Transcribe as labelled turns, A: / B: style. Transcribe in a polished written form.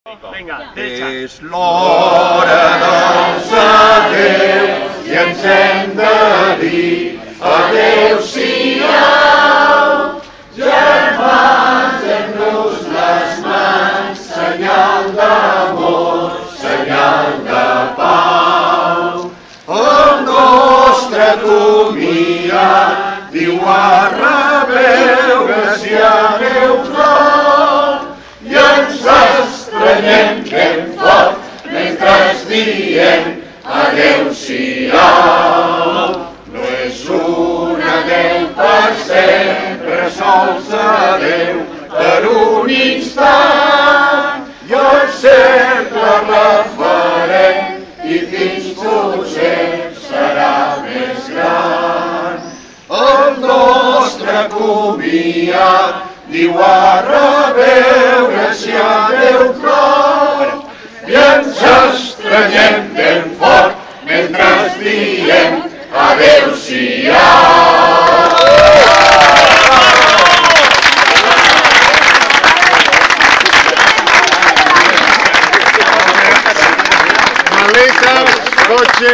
A: Vinga, derecha.
B: És l'hora dels adéus i ens hem de dir adéu-siau. Germans, dem-nos les mans, senyal d'amor, senyal de pau. El nostre comiat diu a reveure si adéu prou i ens estrenyem ben fort mentre diem adéu-siau. No és un adéu per sempre, sols adéu per un instant i el cercle refarem i fins potser serà més gran. El nostre comiat diu a reveure si adéu prou i ens estrenyem ben fort mentre diem adéu-siau. Maletes, cotxe...